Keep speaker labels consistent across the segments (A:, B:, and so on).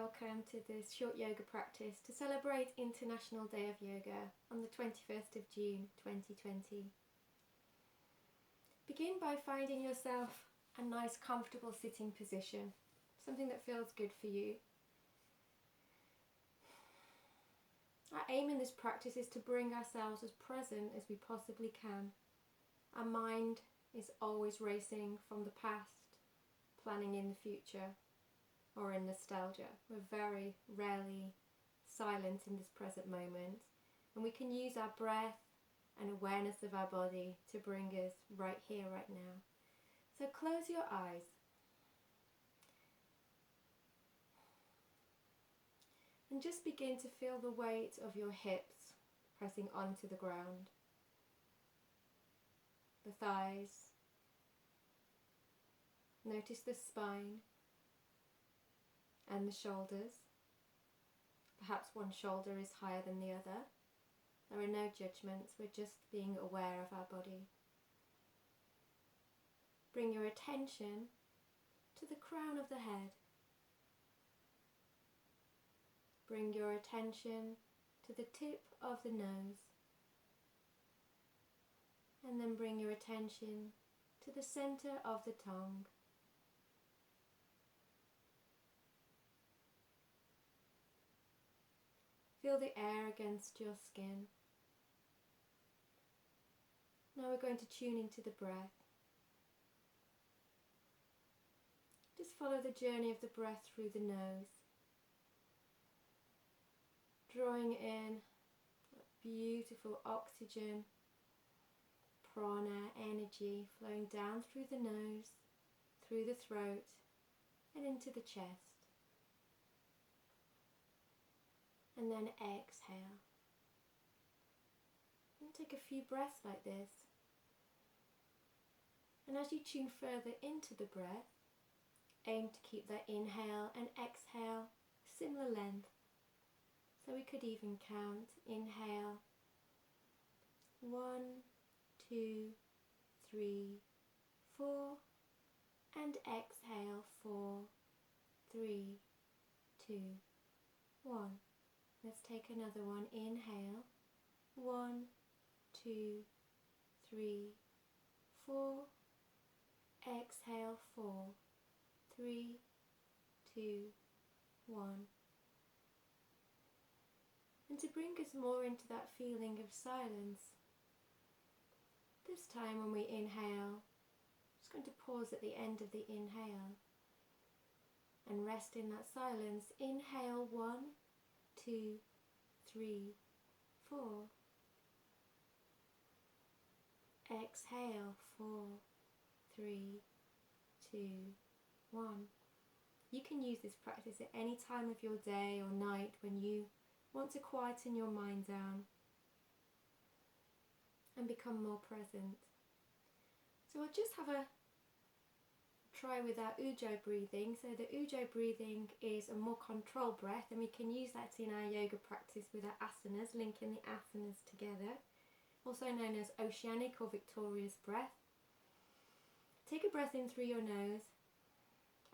A: welcome to this short yoga practice to celebrate International Day of Yoga on the 21st of June 2020. Begin by finding yourself a nice comfortable sitting position, something that feels good for you. Our aim in this practice is to bring ourselves as present as we possibly can. Our mind is always racing from the past, planning in the future, or in nostalgia. We're very rarely silent in this present moment, and we can use our breath and awareness of our body to bring us right here, right now. So close your eyes. And just begin to feel the weight of your hips pressing onto the ground. The thighs. Notice the spine and the shoulders. Perhaps one shoulder is higher than the other. There are no judgments, we're just being aware of our body. Bring your attention to the crown of the head. Bring your attention to the tip of the nose. And then bring your attention to the center of the tongue. Feel the air against your skin. Now we're going to tune into the breath. Just follow the journey of the breath through the nose. Drawing in beautiful oxygen, prana, energy flowing down through the nose, through the throat, and into the chest. And then exhale. And take a few breaths like this. And as you tune further into the breath, aim to keep that inhale and exhale similar length. So we could even count. Inhale 1, 2, 3, 4, and exhale 4, 3, 2, 1. Let's take another one. Inhale 1, 2, 3, 4. Exhale 4, 3, 2, 1. And to bring us more into that feeling of silence, this time when we inhale, I'm just going to pause at the end of the inhale and rest in that silence. Inhale 1, 2, 3, 4. Exhale 4, 3, 2, 1. You can use this practice at any time of your day or night when you want to quieten your mind down and become more present. So we'll just have a try with our Ujjayi breathing. So the Ujjayi breathing is a more controlled breath, and we can use that in our yoga practice with our asanas, linking the asanas together, also known as oceanic or victorious breath. Take a breath in through your nose,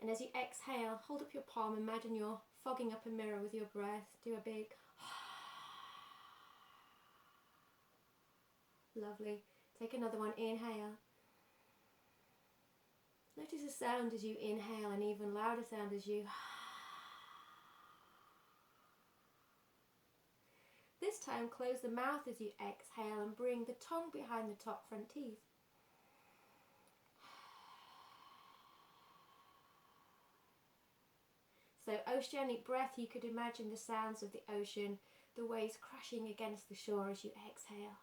A: and as you exhale, hold up your palm. Imagine you're fogging up a mirror with your breath. Do a big lovely. Take another one. Inhale. Notice the sound as you inhale, and even louder sound as you. This time close the mouth as you exhale and bring the tongue behind the top front teeth. So oceanic breath, you could imagine the sounds of the ocean, the waves crashing against the shore as you exhale.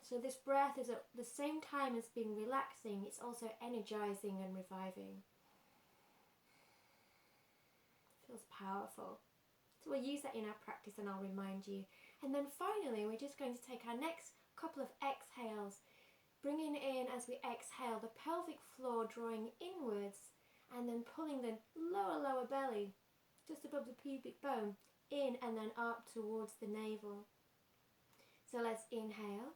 A: So this breath is at the same time as being relaxing, it's also energizing and reviving. Feels powerful. So we'll use that in our practice, and I'll remind you. And then finally, we're just going to take our next couple of exhales, bringing in as we exhale the pelvic floor, drawing inwards, and then pulling the lower belly just above the pubic bone in and then up towards the navel. So let's inhale,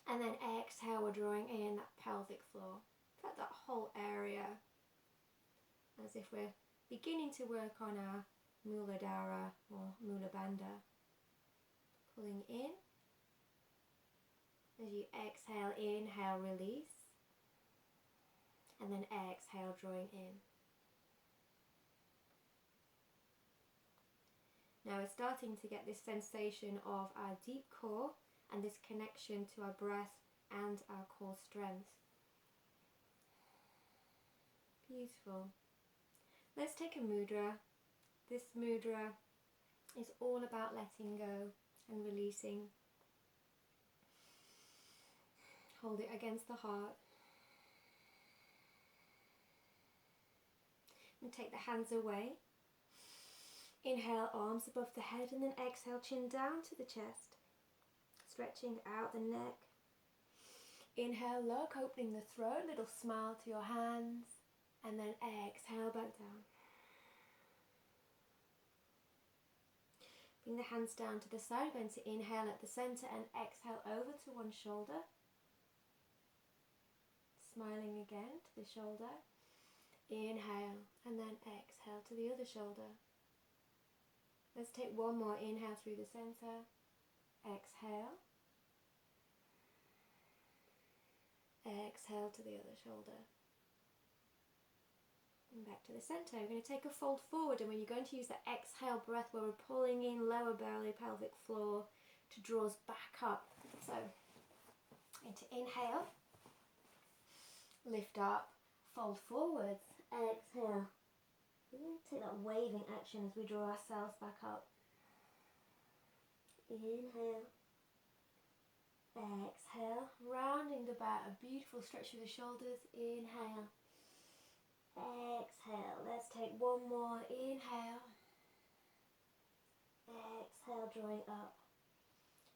A: and then exhale, we're drawing in that pelvic floor. In fact, that whole area as if we're beginning to work on our Muladhara or Mula Bandha. Pulling in. As you exhale, inhale, release. And then exhale, drawing in. Now we're starting to get this sensation of our deep core and this connection to our breath and our core strength. Beautiful. Let's take a mudra. This mudra is all about letting go and releasing. Hold it against the heart. And take the hands away. Inhale, arms above the head, and then exhale, chin down to the chest. Stretching out the neck. Inhale, look, opening the throat, little smile to your hands. And then exhale, back down. Bring the hands down to the side. Going to inhale at the center and exhale over to one shoulder. Smiling again to the shoulder. Inhale and then exhale to the other shoulder. Let's take one more inhale through the center. Exhale. Exhale to the other shoulder. And back to the center. We're going to take a fold forward, and when you're going to use the exhale breath where we're pulling in lower belly, pelvic floor to draw us back up. So, into inhale, lift up, fold forwards, exhale. We're going to take that waving action as we draw ourselves back up. Inhale, exhale, rounding the back, a beautiful stretch through the shoulders. Inhale. Exhale. Let's take one more. Inhale. Exhale, drawing up.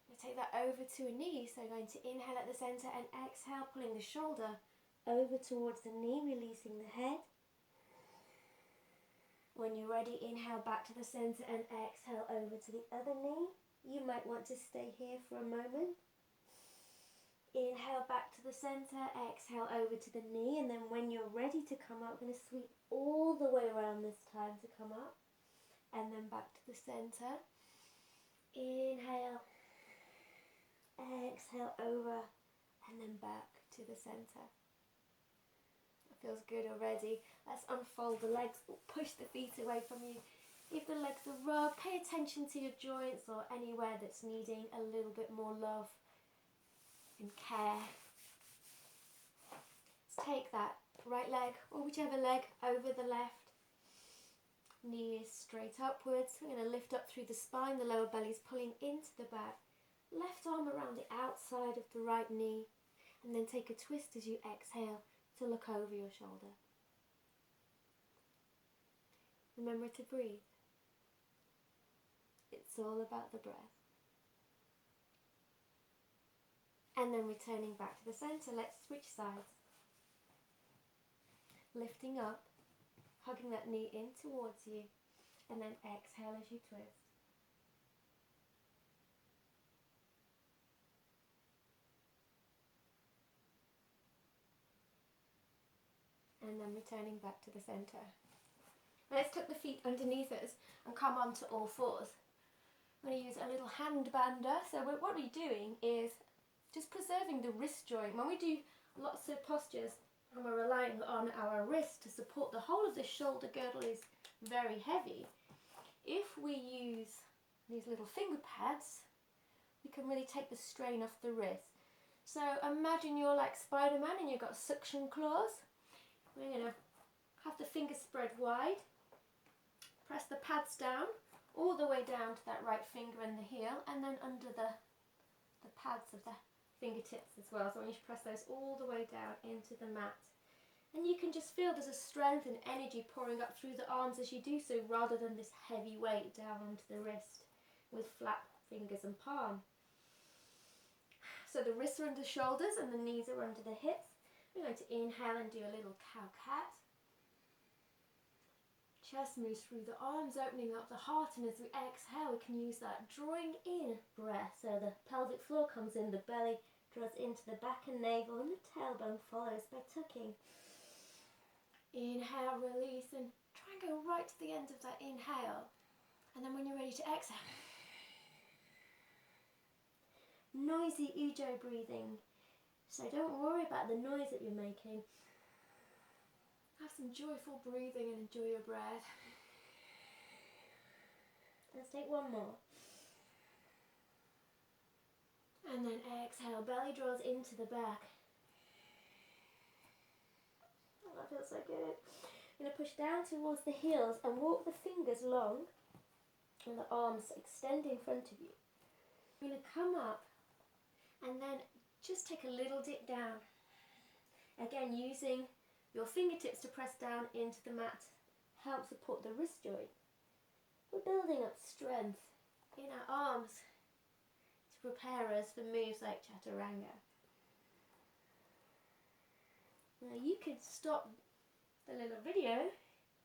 A: We'll take that over to a knee. So going to inhale at the center and exhale, pulling the shoulder over towards the knee, releasing the head. When you're ready, inhale back to the center and exhale over to the other knee. You might want to stay here for a moment. Inhale back to the center, exhale over to the knee, and then when you're ready to come up, we're going to sweep all the way around this time to come up, and then back to the center. Inhale, exhale over, and then back to the center. That feels good already. Let's unfold the legs, push the feet away from you. Give the legs a rub, pay attention to your joints or anywhere that's needing a little bit more love and care. Let's take that right leg or whichever leg over the left. Knee is straight upwards. We're going to lift up through the spine. The lower belly is pulling into the back. Left arm around the outside of the right knee. And then take a twist as you exhale to look over your shoulder. Remember to breathe. It's all about the breath. And then returning back to the center, let's switch sides. Lifting up, hugging that knee in towards you, and then exhale as you twist. And then returning back to the center. Let's tuck the feet underneath us and come onto all fours. I'm going to use a little hand bander. So what we're doing is just preserving the wrist joint. When we do lots of postures and we're relying on our wrist to support, the whole of the shoulder girdle is very heavy. If we use these little finger pads, we can really take the strain off the wrist. So imagine you're like Spider-Man and you've got suction claws. We're going to have the fingers spread wide. Press the pads down, all the way down to that right finger and the heel, and then under the pads of the fingertips as well. So I want you to press those all the way down into the mat. And you can just feel there's a strength and energy pouring up through the arms as you do so, rather than this heavy weight down onto the wrist with flat fingers and palm. So the wrists are under the shoulders and the knees are under the hips. We're going to inhale and do a little cow-cat. Chest moves through the arms, opening up the heart, and as we exhale, we can use that drawing in breath. So the pelvic floor comes in, the belly draws into the back and navel, and the tailbone follows by tucking. Inhale, release, and try and go right to the end of that inhale. And then when you're ready to exhale, noisy Ujjayi breathing. So don't worry about the noise that you're making. Have some joyful breathing and enjoy your breath. Let's take one more. And then exhale, belly draws into the back. Oh, that feels so good. You're going to push down towards the heels and walk the fingers long and the arms extend in front of you. You're going to come up and then just take a little dip down. Again, using your fingertips to press down into the mat help support the wrist joint. We're building up strength in our arms to prepare us for moves like chaturanga. Now you could stop the little video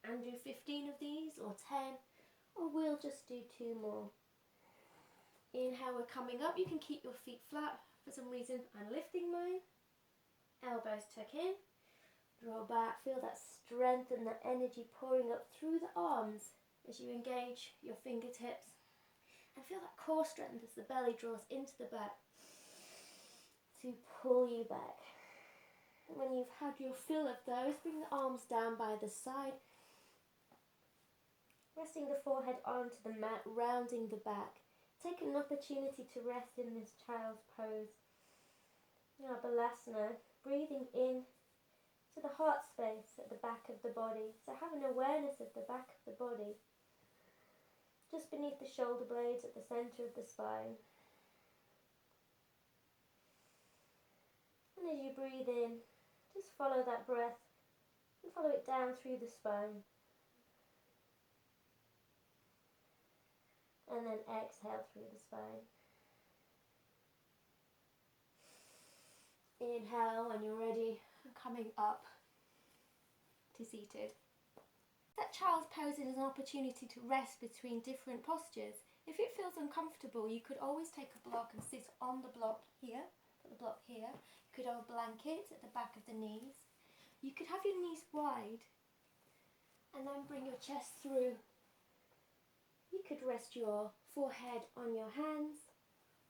A: and do 15 of these or 10, or we'll just do 2 more. Inhale, we're coming up. You can keep your feet flat. For some reason, I'm lifting mine. Elbows tuck in, draw back. Feel that strength and that energy pouring up through the arms as you engage your fingertips. And feel that core strength as the belly draws into the back to pull you back. And when you've had your fill of those, bring the arms down by the side, resting the forehead onto the mat, rounding the back. Take an opportunity to rest in this child's pose. Now, Balasana, breathing in to the heart space at the back of the body. So have an awareness of the back of the body, just beneath the shoulder blades at the center of the spine. And as you breathe in, just follow that breath and follow it down through the spine. And then exhale through the spine. Inhale when you're ready, and coming up to seated. That child's pose is an opportunity to rest between different postures. If it feels uncomfortable, you could always take a block and sit on the block here, put the block here. You could have a blanket at the back of the knees. You could have your knees wide and then bring your chest through. You could rest your forehead on your hands,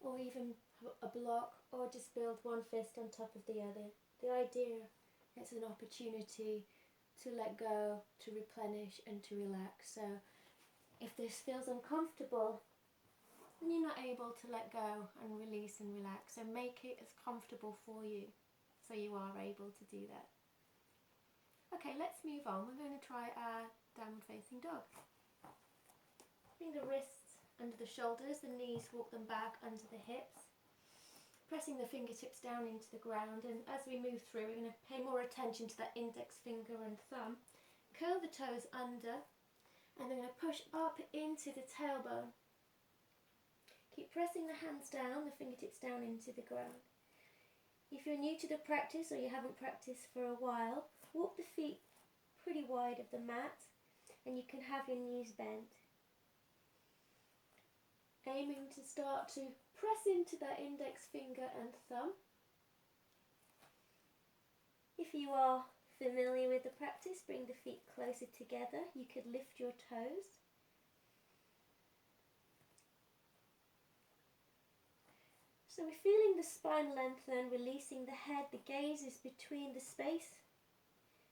A: or even a block, or just build one fist on top of the other. The idea is an opportunity to let go, to replenish and to relax. So if this feels uncomfortable, then you're not able to let go and release and relax. So make it as comfortable for you so you are able to do that. Okay, let's move on. We're going to try our downward facing dog. Bring the wrists under the shoulders, the knees, walk them back under the hips. Pressing the fingertips down into the ground, and as we move through, we're going to pay more attention to that index finger and thumb. Curl the toes under, and then going to push up into the tailbone. Keep pressing the hands down, the fingertips down into the ground. If you're new to the practice or you haven't practiced for a while, walk the feet pretty wide of the mat, and you can have your knees bent. Aiming to start to press into that index finger and thumb. If you are familiar with the practice, bring the feet closer together. You could lift your toes. So we're feeling the spine lengthen, releasing the head. The gaze is between the space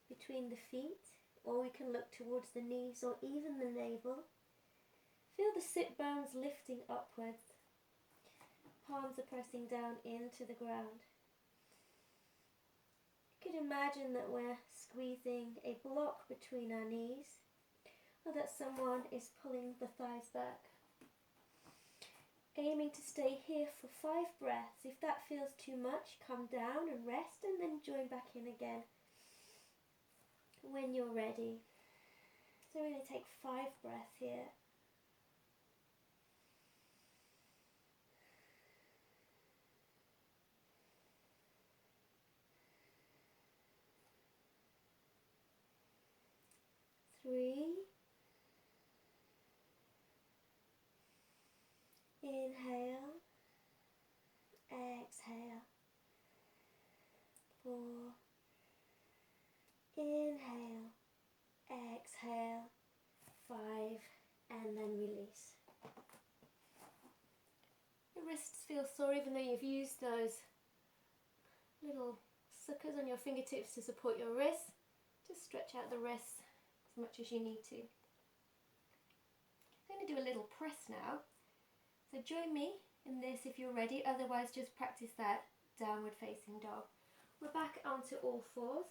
A: between the feet, or we can look towards the knees or even the navel. Feel the sit bones lifting upwards. Palms are pressing down into the ground. You could imagine that we're squeezing a block between our knees, or that someone is pulling the thighs back. Aiming to stay here for 5 breaths. If that feels too much, come down and rest, and then join back in again when you're ready. So we're going to take 5 breaths here. Three. Inhale. Exhale. 4. Inhale. sore, even though you've used those little suckers on your fingertips to support your wrists. Just stretch out the wrists as much as you need to. I'm going to do a little press now. So join me in this if you're ready, otherwise just practice that downward facing dog. We're back onto all fours.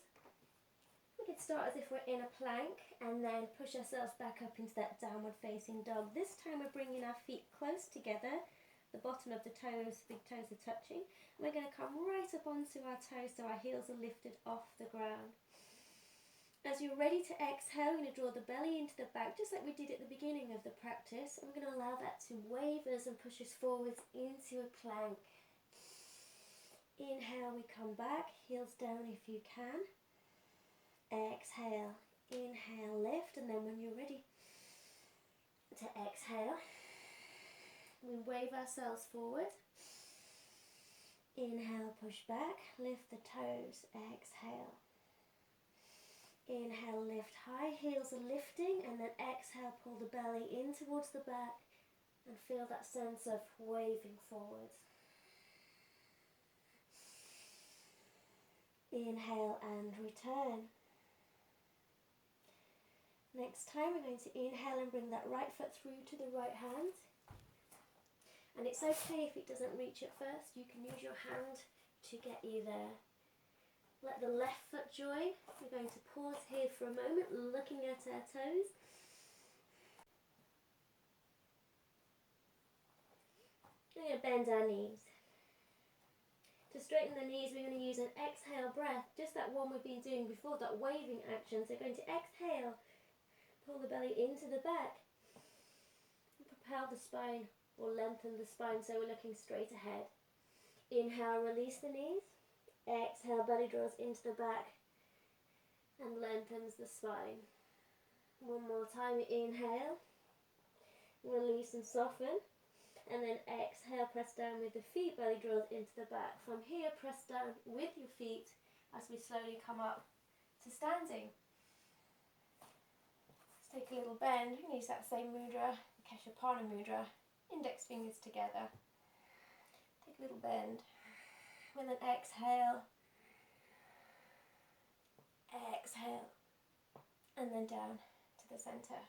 A: We can start as if we're in a plank and then push ourselves back up into that downward facing dog. This time we're bringing our feet close together. The bottom of the toes, big toes are touching. And we're going to come right up onto our toes so our heels are lifted off the ground. As you're ready to exhale, we're going to draw the belly into the back, just like we did at the beginning of the practice. And we're going to allow that to wave us and push us forwards into a plank. Inhale, we come back, heels down if you can. Exhale, inhale, lift, and then when you're ready to exhale, we wave ourselves forward. Inhale, push back, lift the toes, exhale. Inhale, lift high, heels are lifting, and then exhale, pull the belly in towards the back and feel that sense of waving forwards. Inhale and return. Next time we're going to inhale and bring that right foot through to the right hand. And it's okay if it doesn't reach at first, you can use your hand to get you there. Let the left foot join. We're going to pause here for a moment, looking at our toes. We're going to bend our knees. To straighten the knees, we're going to use an exhale breath, just that one we've been doing before, that waving action. So we're going to exhale, pull the belly into the back, and propel the spine or lengthen the spine so we're looking straight ahead. Inhale, release the knees. Exhale, belly draws into the back and lengthens the spine. One more time, inhale, release and soften, and then exhale, press down with the feet, belly draws into the back. From here, press down with your feet as we slowly come up to standing. Let's take a little bend. We can use that same mudra, Keshapana mudra, index fingers together. Take a little bend. And then exhale, exhale, and then down to the centre.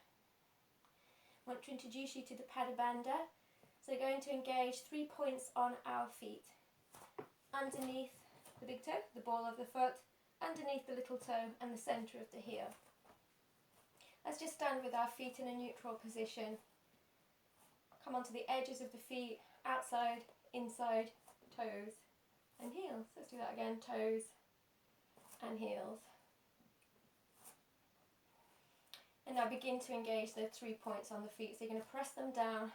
A: I want to introduce you to the Padabandha. So we're going to engage 3 points on our feet. Underneath the big toe, the ball of the foot, underneath the little toe and the centre of the heel. Let's just stand with our feet in a neutral position. Come onto the edges of the feet, outside, inside, toes and heels. Let's do that again, toes and heels. And now begin to engage the 3 points on the feet. So you're going to press them down.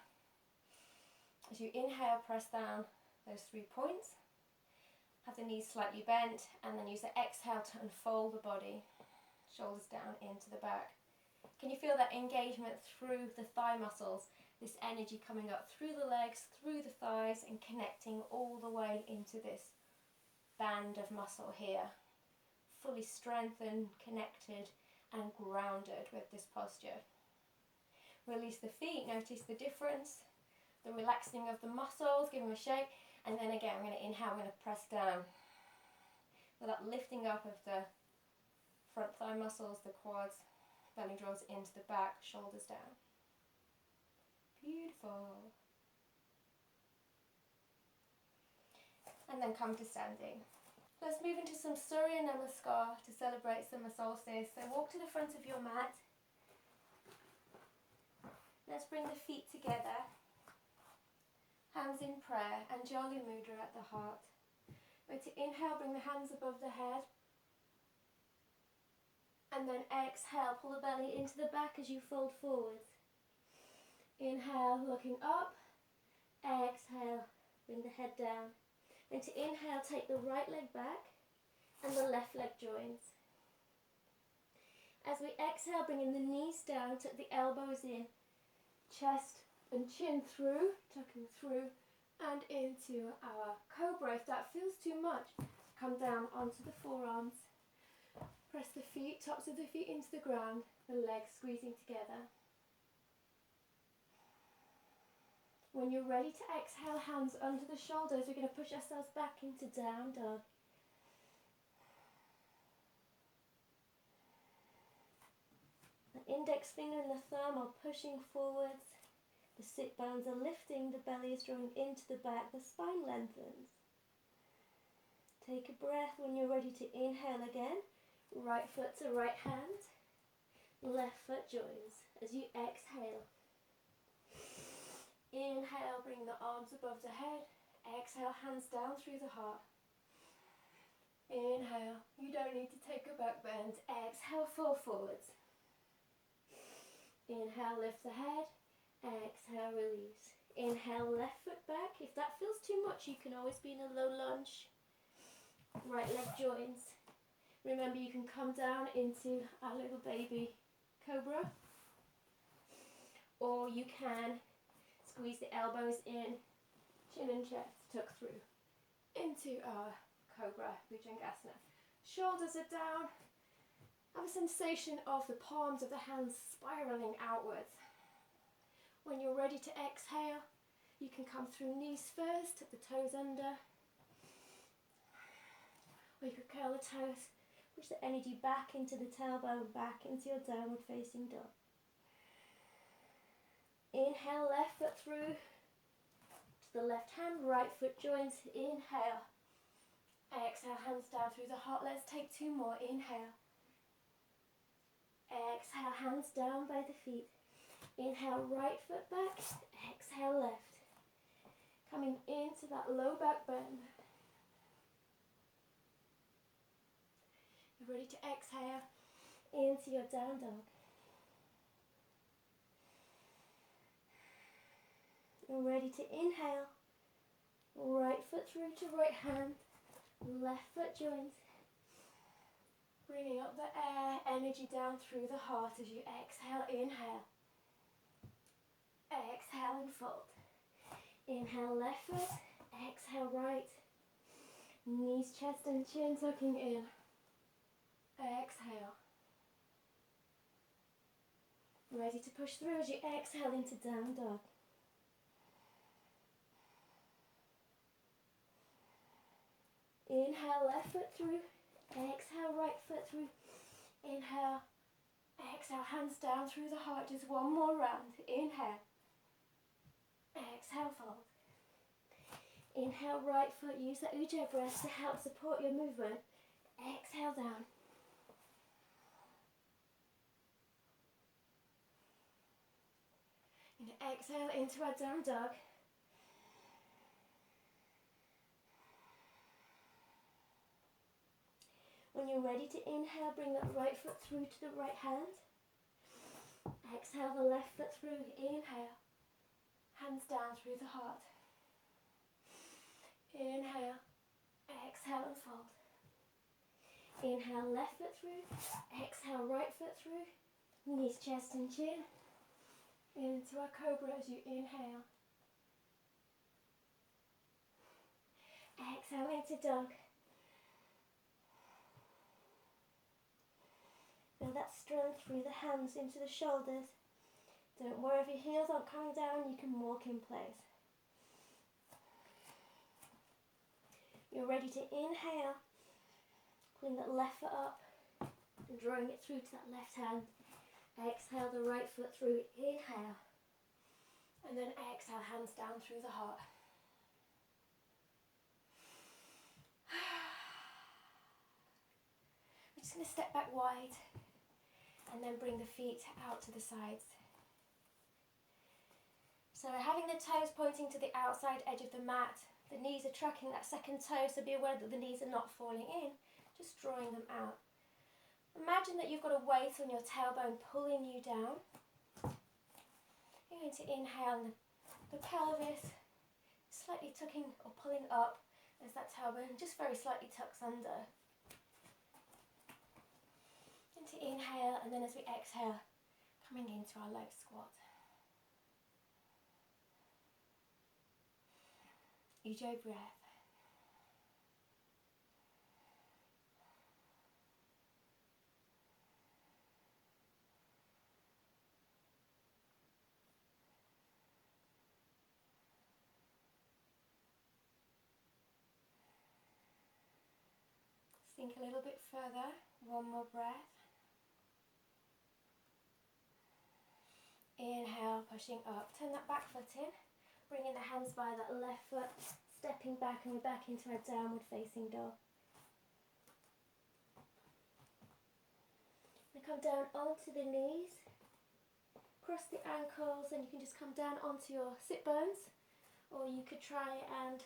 A: As you inhale, press down those 3 points. Have the knees slightly bent, and then use the exhale to unfold the body. Shoulders down into the back. Can you feel that engagement through the thigh muscles? This energy coming up through the legs, through the thighs, and connecting all the way into this band of muscle here. Fully strengthened, connected, and grounded with this posture. Release the feet, notice the difference, the relaxing of the muscles, give them a shake, and then again, we're going to inhale, we're going to press down. With that lifting up of the front thigh muscles, the quads, belly draws into the back, shoulders down. Beautiful. And then come to standing. Let's move into some Surya Namaskar to celebrate Summer Solstice. So walk to the front of your mat. Let's bring the feet together. Hands in prayer, Anjali mudra at the heart. We're to inhale, bring the hands above the head. And then exhale, pull the belly into the back as you fold forward. Inhale, looking up. Exhale, bring the head down. And to inhale, take the right leg back and the left leg joins. As we exhale, bringing the knees down, tuck the elbows in, chest and chin through, tucking through and into our cobra. If that feels too much, come down onto the forearms. Press the feet, tops of the feet into the ground, the legs squeezing together. When you're ready to exhale, hands under the shoulders, we're going to push ourselves back into down dog. The index finger and the thumb are pushing forwards. The sit bones are lifting, the belly is drawing into the back, the spine lengthens. Take a breath. When you're ready to inhale again, right foot to right hand, left foot joins. As you exhale, inhale, bring the arms above the head. Exhale, hands down through the heart. Inhale, you don't need to take a back bend. Exhale, fall forwards. Inhale, lift the head. Exhale, release. Inhale, left foot back. If that feels too much, you can always be in a low lunge. Right leg joins. Remember, you can come down into our little baby cobra, or you can squeeze the elbows in, chin and chest tuck through into our cobra, Bhujangasana. Shoulders are down. Have a sensation of the palms of the hands spiraling outwards. When you're ready to exhale, you can come through knees first, tuck the toes under, or you could curl the toes, push the energy back into the tailbone, back into your downward facing dog. Inhale, left foot through to the left hand, right foot joins. Inhale. Exhale, hands down through the heart. Let's take two more. Inhale. Exhale, hands down by the feet. Inhale, right foot back. Exhale, left. Coming into that low back bend. You're ready to exhale into your down dog. You're ready to inhale. Right foot through to right hand. Left foot joins. Bringing up the air, energy down through the heart as you exhale, inhale. Exhale and fold. Inhale, left foot. Exhale, right. Knees, chest and chin tucking in. Exhale. Ready to push through as you exhale into down dog. Inhale, left foot through. Exhale, right foot through. Inhale. Exhale, hands down through the heart. Just one more round. Inhale. Exhale, fold. Inhale, right foot. Use that Ujjayi breath to help support your movement. Exhale down. And exhale into our down dog. When you're ready to inhale, bring that right foot through to the right hand. Exhale the left foot through. Inhale. Hands down through the heart. Inhale. Exhale and fold. Inhale, left foot through. Exhale, right foot through. Knees, chest and chin. Into our cobra as you inhale. Exhale into dog. Feel that strength through the hands into the shoulders. Don't worry if your heels aren't coming down, you can walk in place. You're ready to inhale. Pulling that left foot up and drawing it through to that left hand. Exhale the right foot through. Inhale. And then exhale, hands down through the heart. We're just going to step back wide. And then bring the feet out to the sides. So we're having the toes pointing to the outside edge of the mat. The knees are tracking that second toe, so be aware that the knees are not falling in, just drawing them out. Imagine that you've got a weight on your tailbone pulling you down. You're going to inhale and the pelvis slightly tucking or pulling up as that tailbone just very slightly tucks under. To inhale, and then as we exhale, coming into our low squat. Ujjayi breath. Sink a little bit further, one more breath. Inhale, pushing up. Turn that back foot in, bringing the hands by that left foot, stepping back, and we're back into our downward facing dog. Now come down onto the knees, cross the ankles, and you can just come down onto your sit bones, or you could try and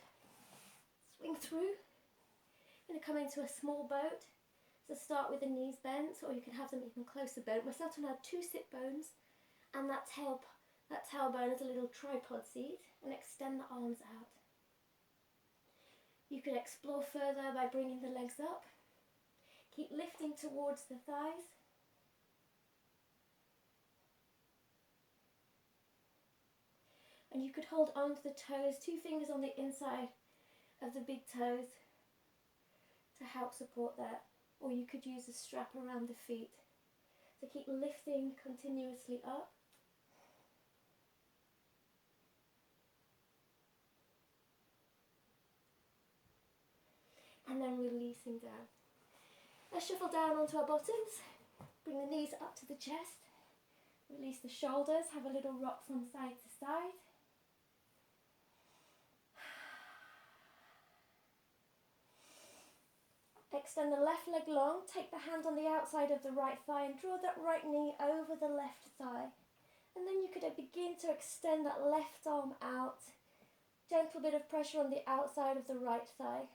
A: swing through. Going to come into a small boat. So start with the knees bent, or you can have them even closer bent. We're starting to have 2 sit bones, and that tailbone is a little tripod seat, and extend the arms out. You could explore further by bringing the legs up. Keep lifting towards the thighs. And you could hold onto the toes, 2 fingers on the inside of the big toes to help support that. Or you could use a strap around the feet. So keep lifting continuously up. And then releasing down. Let's shuffle down onto our bottoms. Bring the knees up to the chest. Release the shoulders. Have a little rock from side to side. Extend the left leg long. Take the hand on the outside of the right thigh and draw that right knee over the left thigh. And then you could begin to extend that left arm out. Gentle bit of pressure on the outside of the right thigh.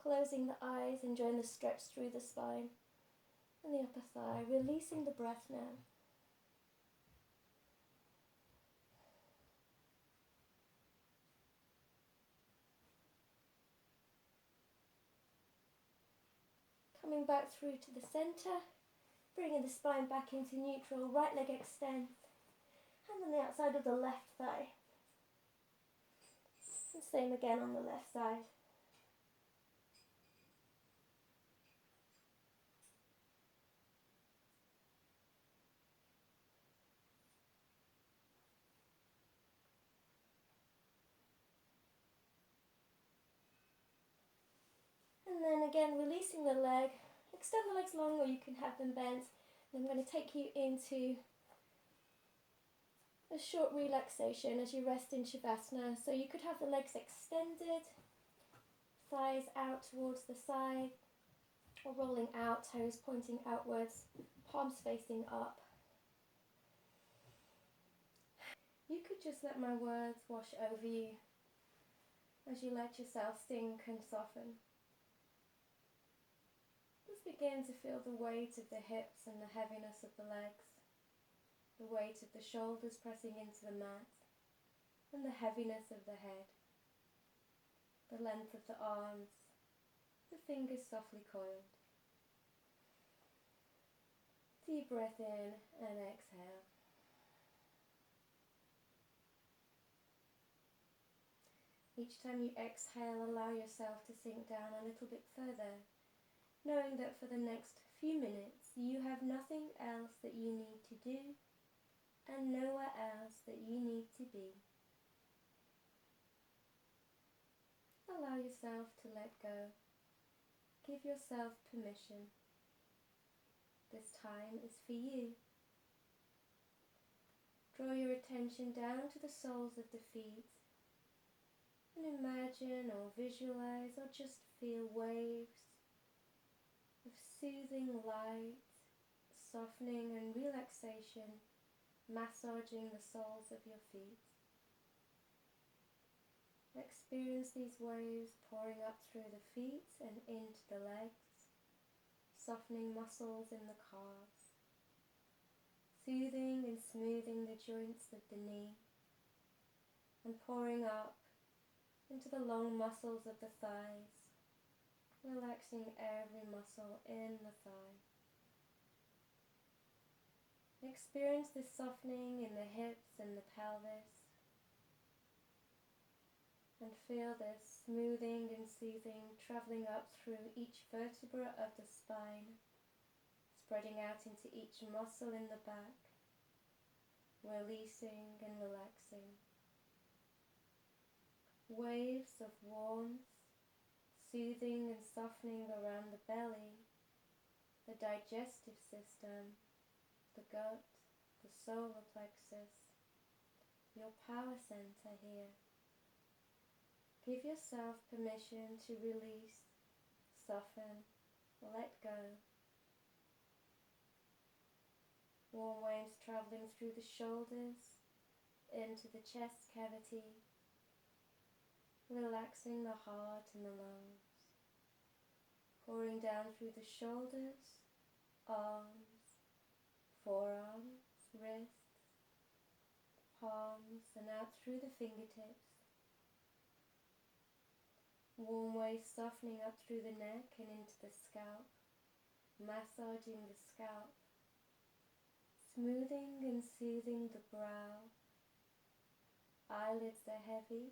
A: Closing the eyes, enjoying the stretch through the spine and the upper thigh. Releasing the breath now. Coming back through to the centre. Bringing the spine back into neutral. Right leg extends. Hand on the outside of the left thigh. And same again on the left side. And then again, releasing the leg. Extend the legs long, or you can have them bent. And I'm going to take you into a short relaxation as you rest in Shavasana. So you could have the legs extended, thighs out towards the side, or rolling out, toes pointing outwards, palms facing up. You could just let my words wash over you as you let yourself sink and soften. Just begin to feel the weight of the hips and the heaviness of the legs, the weight of the shoulders pressing into the mat, and the heaviness of the head, the length of the arms, the fingers softly coiled. Deep breath in and exhale. Each time you exhale, allow yourself to sink down a little bit further, knowing that for the next few minutes you have nothing else that you need to do and nowhere else that you need to be. Allow yourself to let go. Give yourself permission. This time is for you. Draw your attention down to the soles of the feet and imagine or visualize or just feel waves of soothing light, softening and relaxation massaging the soles of your feet. Experience these waves pouring up through the feet and into the legs, softening muscles in the calves, soothing and smoothing the joints of the knee, and pouring up into the long muscles of the thighs, relaxing every muscle in the thigh. Experience this softening in the hips and the pelvis, and feel this smoothing and soothing travelling up through each vertebra of the spine, spreading out into each muscle in the back, releasing and relaxing. Waves of warmth, soothing and softening around the belly, the digestive system, the gut, the solar plexus, your power center here. Give yourself permission to release, soften, let go. Warm waves traveling through the shoulders, into the chest cavity, relaxing the heart and the lungs. Pouring down through the shoulders, arms, forearms, wrists, palms, and out through the fingertips. Warm waves softening up through the neck and into the scalp, massaging the scalp, smoothing and soothing the brow. Eyelids are heavy,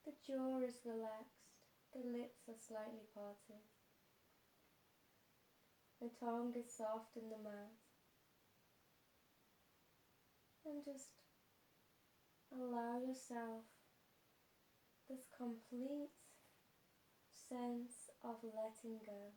A: the jaw is relaxed, the lips are slightly parted. The tongue is soft in the mouth. And just allow yourself this complete sense of letting go.